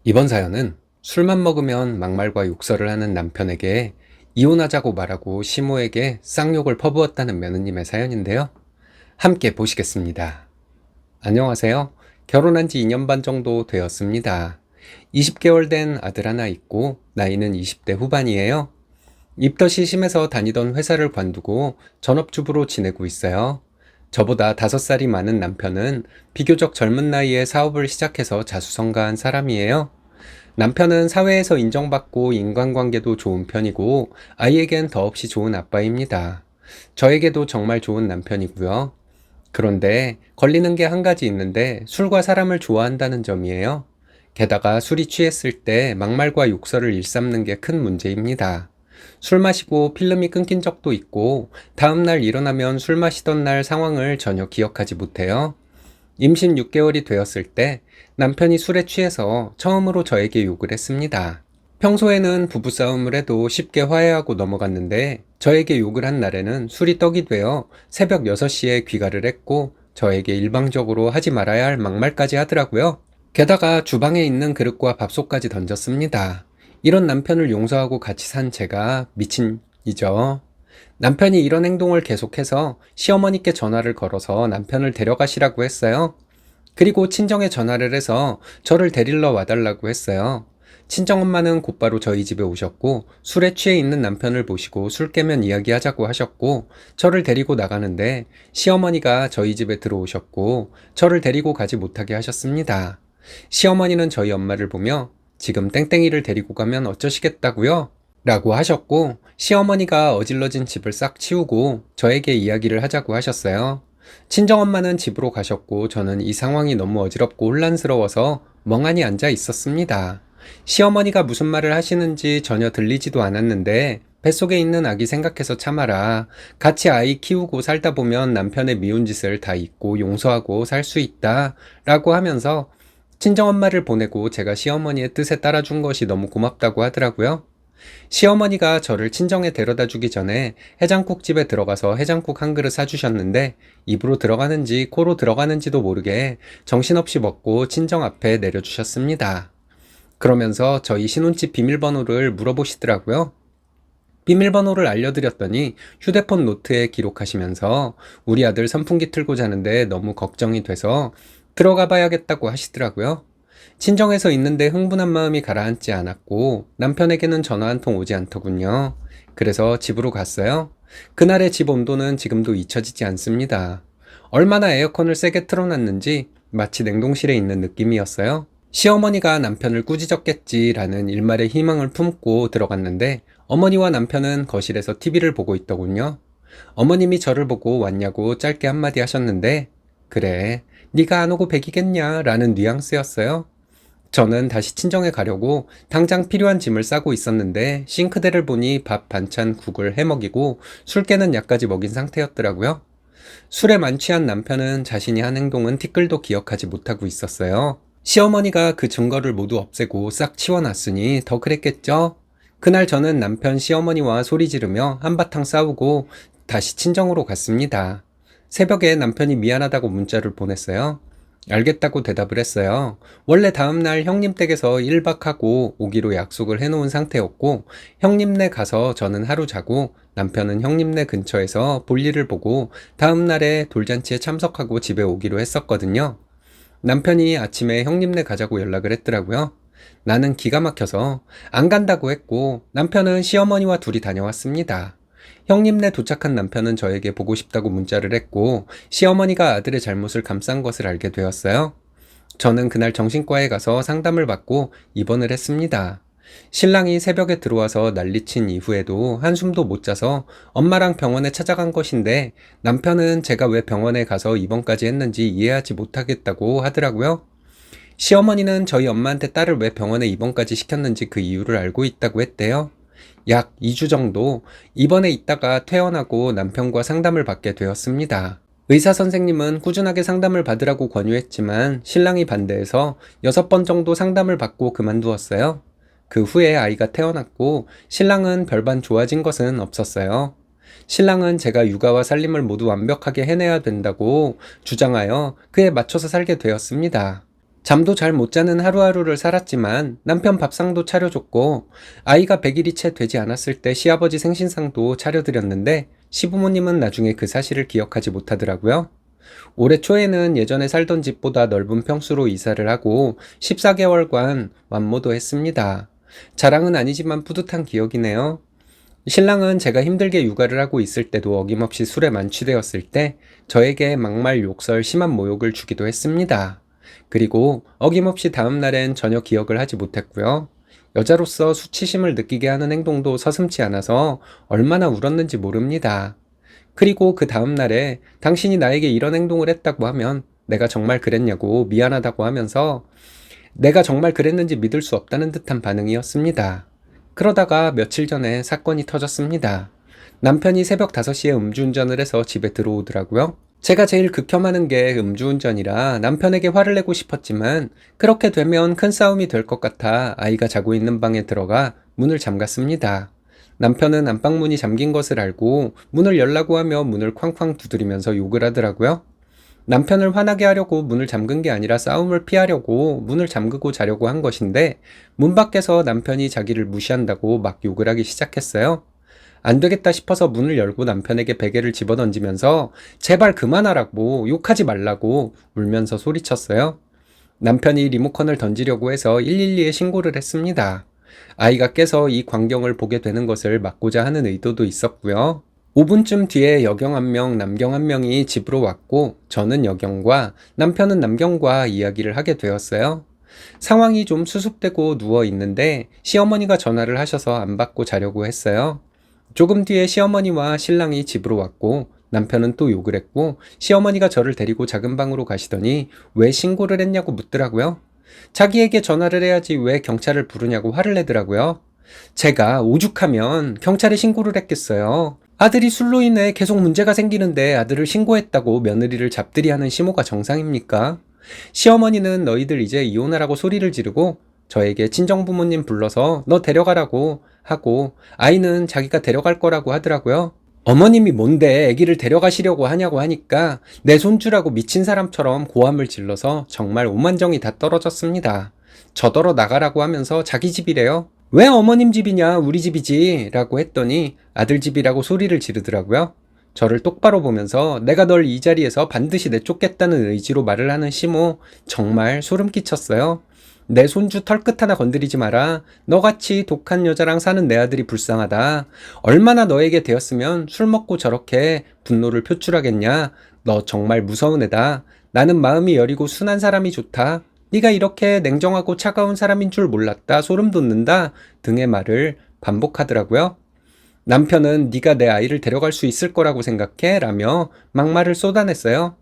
이번 사연은 술만 먹으면 막말과 욕설을 하는 남편에게 이혼하자고 말하고 시모에게 쌍욕을 퍼부었다는 며느님의 사연인데요. 함께 보시겠습니다. 안녕하세요. 결혼한 지 2년 반 정도 되었습니다. 20개월 된 아들 하나 있고 나이는 20대 후반이에요. 입덧이 심해서 다니던 회사를 관두고 전업주부로 지내고 있어요. 저보다 5살이 많은 남편은 비교적 젊은 나이에 사업을 시작해서 자수성가한 사람이에요. 남편은 사회에서 인정받고 인간관계도 좋은 편이고 아이에겐 더없이 좋은 아빠입니다. 저에게도 정말 좋은 남편이고요. 그런데 걸리는 게 한 가지 있는데 술과 사람을 좋아한다는 점이에요. 게다가 술이 취했을 때 막말과 욕설을 일삼는 게 큰 문제입니다. 술 마시고 필름이 끊긴 적도 있고 다음날 일어나면 술 마시던 날 상황을 전혀 기억하지 못해요. 임신 6개월이 되었을 때 남편이 술에 취해서 처음으로 저에게 욕을 했습니다. 평소에는 부부싸움을 해도 쉽게 화해하고 넘어갔는데 저에게 욕을 한 날에는 술이 떡이 되어 새벽 6시에 귀가를 했고 저에게 일방적으로 하지 말아야 할 막말까지 하더라고요. 게다가 주방에 있는 그릇과 밥솥까지 던졌습니다. 이런 남편을 용서하고 같이 산 제가 미친이죠. 남편이 이런 행동을 계속해서 시어머니께 전화를 걸어서 남편을 데려가시라고 했어요. 그리고 친정에 전화를 해서 저를 데리러 와달라고 했어요. 친정엄마는 곧바로 저희 집에 오셨고 술에 취해 있는 남편을 보시고 술 깨면 이야기하자고 하셨고 저를 데리고 나가는데 시어머니가 저희 집에 들어오셨고 저를 데리고 가지 못하게 하셨습니다. 시어머니는 저희 엄마를 보며 지금 땡땡이를 데리고 가면 어쩌시겠다고요? 라고 하셨고 시어머니가 어질러진 집을 싹 치우고 저에게 이야기를 하자고 하셨어요. 친정엄마는 집으로 가셨고 저는 이 상황이 너무 어지럽고 혼란스러워서 멍하니 앉아 있었습니다. 시어머니가 무슨 말을 하시는지 전혀 들리지도 않았는데 뱃속에 있는 아기 생각해서 참아라. 같이 아이 키우고 살다 보면 남편의 미운 짓을 다 잊고 용서하고 살 수 있다. 라고 하면서 친정엄마를 보내고 제가 시어머니의 뜻에 따라준 것이 너무 고맙다고 하더라고요. 시어머니가 저를 친정에 데려다 주기 전에 해장국집에 들어가서 해장국 한 그릇 사주셨는데 입으로 들어가는지 코로 들어가는지도 모르게 정신없이 먹고 친정 앞에 내려주셨습니다. 그러면서 저희 신혼집 비밀번호를 물어보시더라고요. 비밀번호를 알려드렸더니 휴대폰 노트에 기록하시면서 우리 아들 선풍기 틀고 자는데 너무 걱정이 돼서 들어가 봐야겠다고 하시더라고요. 친정에서 있는데 흥분한 마음이 가라앉지 않았고 남편에게는 전화 한 통 오지 않더군요. 그래서 집으로 갔어요. 그날의 집 온도는 지금도 잊혀지지 않습니다. 얼마나 에어컨을 세게 틀어놨는지 마치 냉동실에 있는 느낌이었어요. 시어머니가 남편을 꾸짖었겠지라는 일말의 희망을 품고 들어갔는데 어머니와 남편은 거실에서 TV를 보고 있더군요. 어머님이 저를 보고 왔냐고 짧게 한마디 하셨는데 그래, 네가 안 오고 백이겠냐 라는 뉘앙스였어요. 저는 다시 친정에 가려고 당장 필요한 짐을 싸고 있었는데 싱크대를 보니 밥, 반찬, 국을 해먹이고 술 깨는 약까지 먹인 상태였더라고요. 술에 만취한 남편은 자신이 한 행동은 티끌도 기억하지 못하고 있었어요. 시어머니가 그 증거를 모두 없애고 싹 치워놨으니 더 그랬겠죠? 그날 저는 남편 시어머니와 소리 지르며 한바탕 싸우고 다시 친정으로 갔습니다. 새벽에 남편이 미안하다고 문자를 보냈어요. 알겠다고 대답을 했어요. 원래 다음날 형님 댁에서 1박하고 오기로 약속을 해놓은 상태였고 형님네 가서 저는 하루 자고 남편은 형님네 근처에서 볼일을 보고 다음날에 돌잔치에 참석하고 집에 오기로 했었거든요. 남편이 아침에 형님네 가자고 연락을 했더라고요. 나는 기가 막혀서 안 간다고 했고 남편은 시어머니와 둘이 다녀왔습니다. 형님네 도착한 남편은 저에게 보고 싶다고 문자를 했고 시어머니가 아들의 잘못을 감싼 것을 알게 되었어요. 저는 그날 정신과에 가서 상담을 받고 입원을 했습니다. 신랑이 새벽에 들어와서 난리친 이후에도 한숨도 못 자서 엄마랑 병원에 찾아간 것인데 남편은 제가 왜 병원에 가서 입원까지 했는지 이해하지 못하겠다고 하더라고요. 시어머니는 저희 엄마한테 딸을 왜 병원에 입원까지 시켰는지 그 이유를 알고 있다고 했대요. 약 2주 정도 입원해 있다가 퇴원하고 남편과 상담을 받게 되었습니다. 의사 선생님은 꾸준하게 상담을 받으라고 권유했지만 신랑이 반대해서 6번 정도 상담을 받고 그만두었어요. 그 후에 아이가 태어났고 신랑은 별반 좋아진 것은 없었어요. 신랑은 제가 육아와 살림을 모두 완벽하게 해내야 된다고 주장하여 그에 맞춰서 살게 되었습니다. 잠도 잘 못 자는 하루하루를 살았지만 남편 밥상도 차려줬고 아이가 100일이 채 되지 않았을 때 시아버지 생신상도 차려드렸는데 시부모님은 나중에 그 사실을 기억하지 못하더라고요. 올해 초에는 예전에 살던 집보다 넓은 평수로 이사를 하고 14개월간 완모도 했습니다. 자랑은 아니지만 뿌듯한 기억이네요. 신랑은 제가 힘들게 육아를 하고 있을 때도 어김없이 술에 만취되었을 때 저에게 막말 욕설 심한 모욕을 주기도 했습니다. 그리고 어김없이 다음 날엔 전혀 기억을 하지 못했고요. 여자로서 수치심을 느끼게 하는 행동도 서슴지 않아서 얼마나 울었는지 모릅니다. 그리고 그 다음 날에 당신이 나에게 이런 행동을 했다고 하면 내가 정말 그랬냐고 미안하다고 하면서 내가 정말 그랬는지 믿을 수 없다는 듯한 반응이었습니다. 그러다가 며칠 전에 사건이 터졌습니다. 남편이 새벽 5시에 음주운전을 해서 집에 들어오더라고요. 제가 제일 극혐하는 게 음주운전이라 남편에게 화를 내고 싶었지만 그렇게 되면 큰 싸움이 될 것 같아 아이가 자고 있는 방에 들어가 문을 잠갔습니다. 남편은 안방문이 잠긴 것을 알고 문을 열라고 하며 문을 쾅쾅 두드리면서 욕을 하더라고요. 남편을 화나게 하려고 문을 잠근 게 아니라 싸움을 피하려고 문을 잠그고 자려고 한 것인데 문 밖에서 남편이 자기를 무시한다고 막 욕을 하기 시작했어요. 안 되겠다 싶어서 문을 열고 남편에게 베개를 집어던지면서 제발 그만하라고 욕하지 말라고 울면서 소리쳤어요. 남편이 리모컨을 던지려고 해서 112에 신고를 했습니다. 아이가 깨서 이 광경을 보게 되는 것을 막고자 하는 의도도 있었고요. 5분쯤 뒤에 여경 한 명, 남경 한 명이 집으로 왔고 저는 여경과 남편은 남경과 이야기를 하게 되었어요. 상황이 좀 수습되고 누워 있는데 시어머니가 전화를 하셔서 안 받고 자려고 했어요. 조금 뒤에 시어머니와 신랑이 집으로 왔고 남편은 또 욕을 했고 시어머니가 저를 데리고 작은 방으로 가시더니 왜 신고를 했냐고 묻더라고요. 자기에게 전화를 해야지 왜 경찰을 부르냐고 화를 내더라고요. 제가 오죽하면 경찰에 신고를 했겠어요. 아들이 술로 인해 계속 문제가 생기는데 아들을 신고했다고 며느리를 잡들이하는 시모가 정상입니까? 시어머니는 너희들 이제 이혼하라고 소리를 지르고 저에게 친정부모님 불러서 너 데려가라고 하고 아이는 자기가 데려갈 거라고 하더라고요. 어머님이 뭔데 아기를 데려가시려고 하냐고 하니까 내 손주라고 미친 사람처럼 고함을 질러서 정말 오만정이 다 떨어졌습니다. 저더러 나가라고 하면서 자기 집이래요. 왜 어머님 집이냐 우리 집이지 라고 했더니 아들 집이라고 소리를 지르더라고요. 저를 똑바로 보면서 내가 널 이 자리에서 반드시 내쫓겠다는 의지로 말을 하는 시모 정말 소름 끼쳤어요. 내 손주 털끝 하나 건드리지 마라. 너같이 독한 여자랑 사는 내 아들이 불쌍하다. 얼마나 너에게 되었으면 술 먹고 저렇게 분노를 표출하겠냐. 너 정말 무서운 애다. 나는 마음이 여리고 순한 사람이 좋다. 네가 이렇게 냉정하고 차가운 사람인 줄 몰랐다. 소름 돋는다. 등의 말을 반복하더라고요. 남편은 네가 내 아이를 데려갈 수 있을 거라고 생각해? 라며 막말을 쏟아냈어요.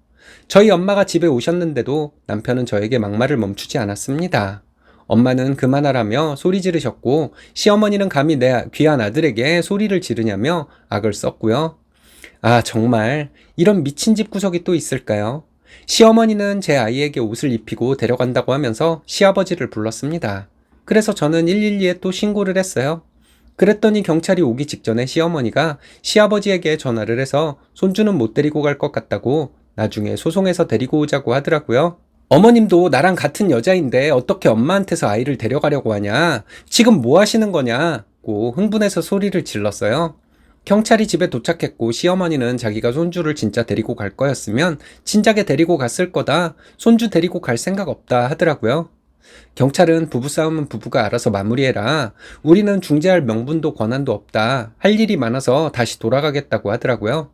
저희 엄마가 집에 오셨는데도 남편은 저에게 막말을 멈추지 않았습니다. 엄마는 그만하라며 소리 지르셨고 시어머니는 감히 내 귀한 아들에게 소리를 지르냐며 악을 썼고요. 아 정말 이런 미친 집구석이 또 있을까요? 시어머니는 제 아이에게 옷을 입히고 데려간다고 하면서 시아버지를 불렀습니다. 그래서 저는 112에 또 신고를 했어요. 그랬더니 경찰이 오기 직전에 시어머니가 시아버지에게 전화를 해서 손주는 못 데리고 갈 것 같다고 나중에 소송해서 데리고 오자고 하더라고요. 어머님도 나랑 같은 여자인데 어떻게 엄마한테서 아이를 데려가려고 하냐? 지금 뭐 하시는 거냐고 흥분해서 소리를 질렀어요. 경찰이 집에 도착했고 시어머니는 자기가 손주를 진짜 데리고 갈 거였으면 진작에 데리고 갔을 거다. 손주 데리고 갈 생각 없다 하더라고요. 경찰은 부부싸움은 부부가 알아서 마무리해라. 우리는 중재할 명분도 권한도 없다. 할 일이 많아서 다시 돌아가겠다고 하더라고요.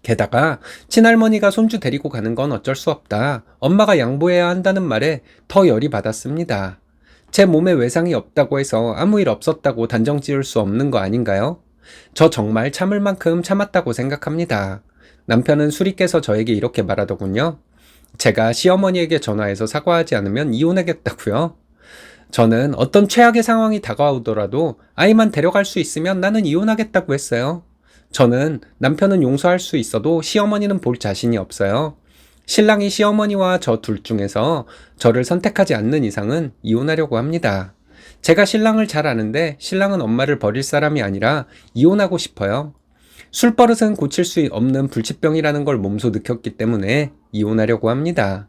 게다가 친할머니가 손주 데리고 가는 건 어쩔 수 없다. 엄마가 양보해야 한다는 말에 더 열이 받았습니다. 제 몸에 외상이 없다고 해서 아무 일 없었다고 단정 지을 수 없는 거 아닌가요? 저 정말 참을 만큼 참았다고 생각합니다. 남편은 술이 깨서 저에게 이렇게 말하더군요. 제가 시어머니에게 전화해서 사과하지 않으면 이혼하겠다고요. 저는 어떤 최악의 상황이 다가오더라도 아이만 데려갈 수 있으면 나는 이혼하겠다고 했어요. 저는 남편은 용서할 수 있어도 시어머니는 볼 자신이 없어요. 신랑이 시어머니와 저 둘 중에서 저를 선택하지 않는 이상은 이혼하려고 합니다. 제가 신랑을 잘 아는데 신랑은 엄마를 버릴 사람이 아니라 이혼하고 싶어요. 술버릇은 고칠 수 없는 불치병이라는 걸 몸소 느꼈기 때문에 이혼하려고 합니다.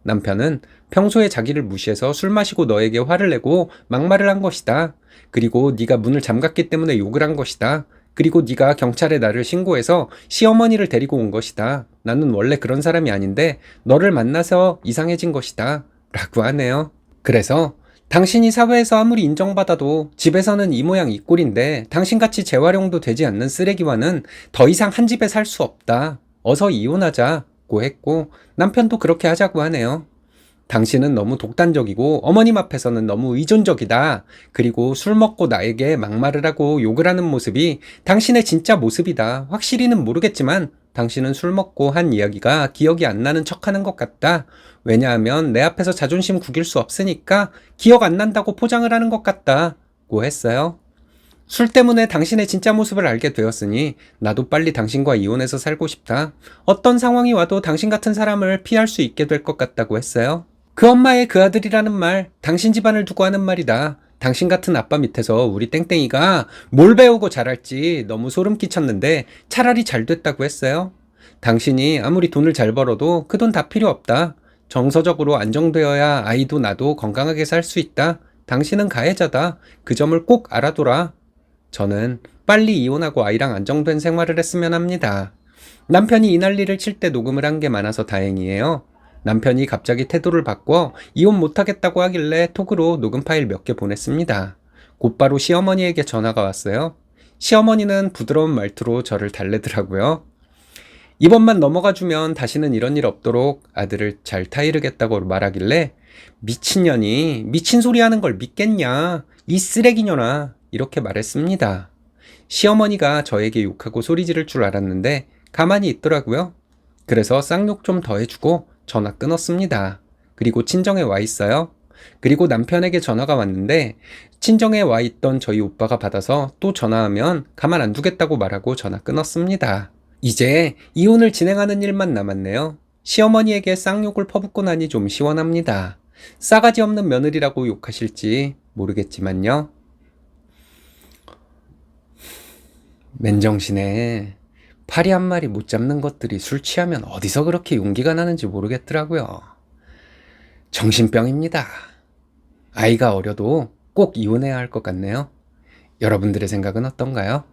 남편은 평소에 자기를 무시해서 술 마시고 너에게 화를 내고 막말을 한 것이다. 그리고 네가 문을 잠갔기 때문에 욕을 한 것이다. 그리고 네가 경찰에 나를 신고해서 시어머니를 데리고 온 것이다. 나는 원래 그런 사람이 아닌데 너를 만나서 이상해진 것이다. 라고 하네요. 그래서 당신이 사회에서 아무리 인정받아도 집에서는 이 모양 이 꼴인데 당신같이 재활용도 되지 않는 쓰레기와는 더 이상 한 집에 살 수 없다. 어서 이혼하자고 했고 남편도 그렇게 하자고 하네요. 당신은 너무 독단적이고 어머님 앞에서는 너무 의존적이다. 그리고 술 먹고 나에게 막말을 하고 욕을 하는 모습이 당신의 진짜 모습이다. 확실히는 모르겠지만 당신은 술 먹고 한 이야기가 기억이 안 나는 척하는 것 같다. 왜냐하면 내 앞에서 자존심 구길 수 없으니까 기억 안 난다고 포장을 하는 것 같다고 했어요. 술 때문에 당신의 진짜 모습을 알게 되었으니 나도 빨리 당신과 이혼해서 살고 싶다. 어떤 상황이 와도 당신 같은 사람을 피할 수 있게 될 것 같다고 했어요. 그 엄마의 그 아들이라는 말, 당신 집안을 두고 하는 말이다. 당신 같은 아빠 밑에서 우리 땡땡이가 뭘 배우고 자랄지 너무 소름 끼쳤는데 차라리 잘 됐다고 했어요. 당신이 아무리 돈을 잘 벌어도 그 돈 다 필요 없다. 정서적으로 안정되어야 아이도 나도 건강하게 살 수 있다. 당신은 가해자다. 그 점을 꼭 알아둬라. 저는 빨리 이혼하고 아이랑 안정된 생활을 했으면 합니다. 남편이 이 난리를 칠 때 녹음을 한 게 많아서 다행이에요. 남편이 갑자기 태도를 바꿔 이혼 못하겠다고 하길래 톡으로 녹음 파일 몇 개 보냈습니다. 곧바로 시어머니에게 전화가 왔어요. 시어머니는 부드러운 말투로 저를 달래더라고요. 이번만 넘어가주면 다시는 이런 일 없도록 아들을 잘 타이르겠다고 말하길래 미친년이 미친 소리 하는 걸 믿겠냐? 이 쓰레기년아. 이렇게 말했습니다. 시어머니가 저에게 욕하고 소리 지를 줄 알았는데 가만히 있더라고요. 그래서 쌍욕 좀 더 해주고 전화 끊었습니다. 그리고 친정에 와 있어요. 그리고 남편에게 전화가 왔는데 친정에 와 있던 저희 오빠가 받아서 또 전화하면 가만 안 두겠다고 말하고 전화 끊었습니다. 이제 이혼을 진행하는 일만 남았네요. 시어머니에게 쌍욕을 퍼붓고 나니 좀 시원합니다. 싸가지 없는 며느리라고 욕하실지 모르겠지만요. 맨정신에 파리 한 마리 못 잡는 것들이 술 취하면 어디서 그렇게 용기가 나는지 모르겠더라고요. 정신병입니다. 아이가 어려도 꼭 이혼해야 할 것 같네요. 여러분들의 생각은 어떤가요?